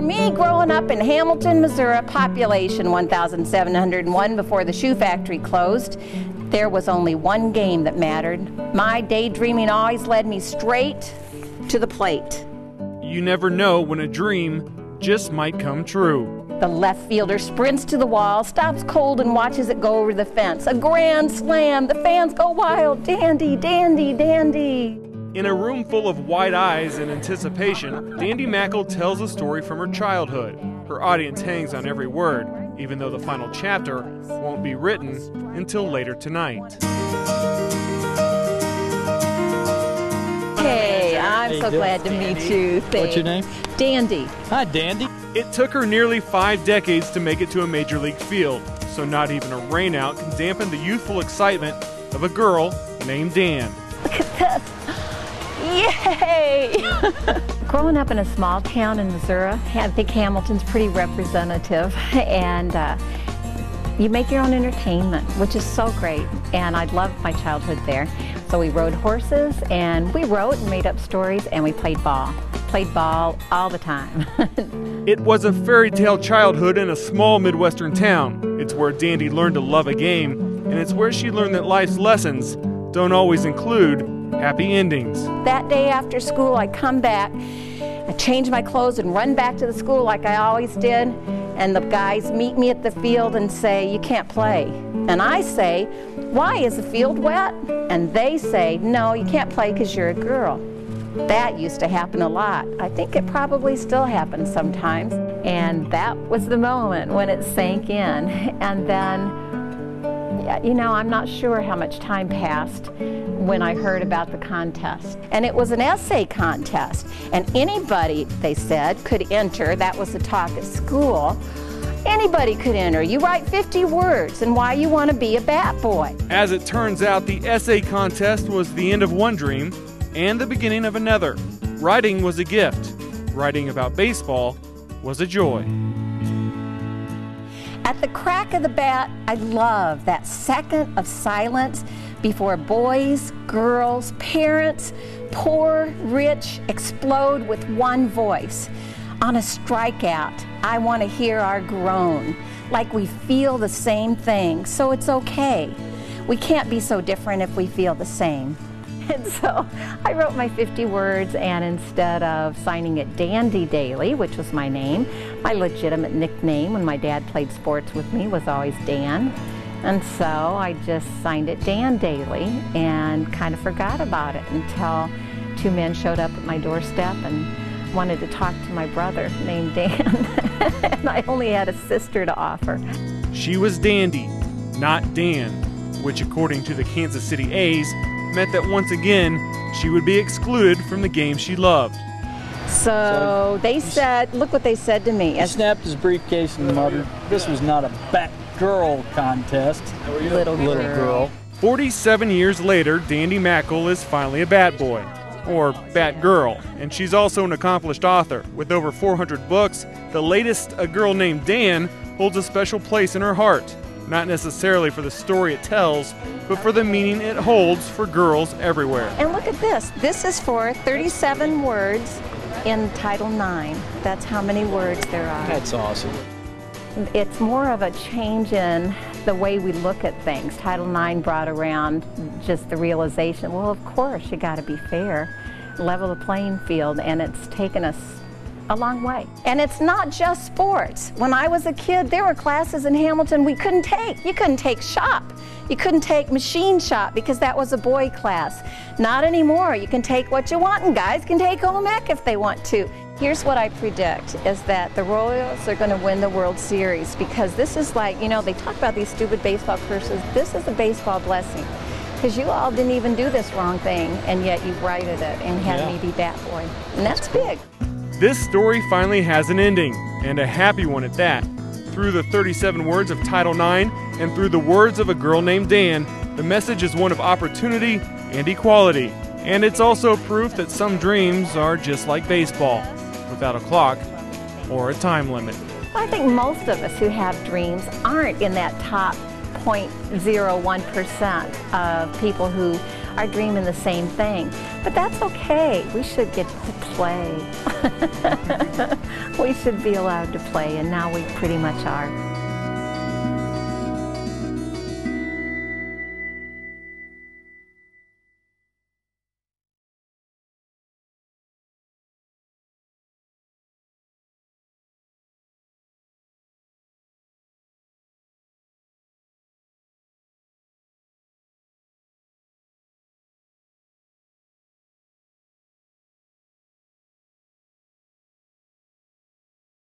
me growing up in Hamilton, Missouri, population 1,701 before the shoe factory closed, there was only one game that mattered. My daydreaming always led me straight to the plate. You never know when a dream just might come true. The left fielder sprints to the wall, stops cold and watches it go over the fence. A grand slam, the fans go wild. Dandy, dandy, dandy. In a room full of wide eyes and anticipation, Dandi Mackall tells a story from her childhood. Her audience hangs on every word, even though the final chapter won't be written until later tonight. Hey, I'm so glad to meet you. Thanks. What's your name? Dandy. Hi, Dandy. It took her nearly 5 decades to make it to a major league field, so not even a rainout can dampen the youthful excitement of a girl named Dan. Look at this. Yay! Growing up in a small town in Missouri, I think Hamilton's pretty representative, and you make your own entertainment, which is so great, and I loved my childhood there. So we rode horses, and we wrote and made up stories, and we played ball. Played ball all the time. It was a fairy tale childhood in a small Midwestern town. It's where Dandi learned to love a game, and it's where she learned that life's lessons don't always include happy endings. That day after school, I come back, I change my clothes and run back to the school like I always did, and the guys meet me at the field and say, "You can't play." And I say, "Why, is the field wet?" And they say, "No, you can't play because you're a girl." That used to happen a lot. I think it probably still happens sometimes. And that was the moment when it sank in. And then, you know, I'm not sure how much time passed when I heard about the contest. And it was an essay contest. And anybody, they said, could enter. That was the talk at school. Anybody could enter. You write 50 words and why you want to be a bat boy. As it turns out, the essay contest was the end of one dream and the beginning of another. Writing was a gift. Writing about baseball was a joy. At the crack of the bat, I love that second of silence before boys, girls, parents, poor, rich, explode with one voice. On a strikeout, I want to hear our groan, like we feel the same thing, so it's okay. We can't be so different if we feel the same. And so I wrote my 50 words, and instead of signing it Dandi Daley, which was my name, my legitimate nickname when my dad played sports with me was always Dan. And so I just signed it Dan Daley and kind of forgot about it until 2 men showed up at my doorstep and wanted to talk to my brother named Dan. And I only had a sister to offer. She was Dandi, not Dan, which according to the Kansas City A's, meant that once again, she would be excluded from the game she loved. So they said, look what they said to me. He snapped his briefcase and muttered, "This was not a bat girl contest." Little girl. 47 years later, Dandi Mackall is finally a bat boy, or bat girl, and she's also an accomplished author. With over 400 books, the latest, A Girl Named Dan, holds a special place in her heart. Not necessarily for the story it tells, but for the meaning it holds for girls everywhere. And look at this. This is for 37 words in Title IX. That's how many words there are. That's awesome. It's more of a change in the way we look at things. Title IX brought around just the realization, well, of course, you got to be fair, level the playing field, and it's taken us a long way. And it's not just sports. When I was a kid, there were classes in Hamilton we couldn't take. You couldn't take shop. You couldn't take machine shop because that was a boy class. Not anymore. You can take what you want, and guys can take home ec if they want to. Here's what I predict, is that the Royals are going to win the World Series, because this is like, you know, they talk about these stupid baseball curses. This is a baseball blessing, because you all didn't even do this wrong thing, and yet you righted it and had me be bat boy. And that's big. This story finally has an ending, and a happy one at that. Through the 37 words of Title IX and through the words of A Girl Named Dan, the message is one of opportunity and equality. And it's also proof that some dreams are just like baseball, without a clock or a time limit. I think most of us who have dreams aren't in that top 0.01% of people who are dreaming the same thing. But But that's okay. We should get to play. We should be allowed to play, and now we pretty much are.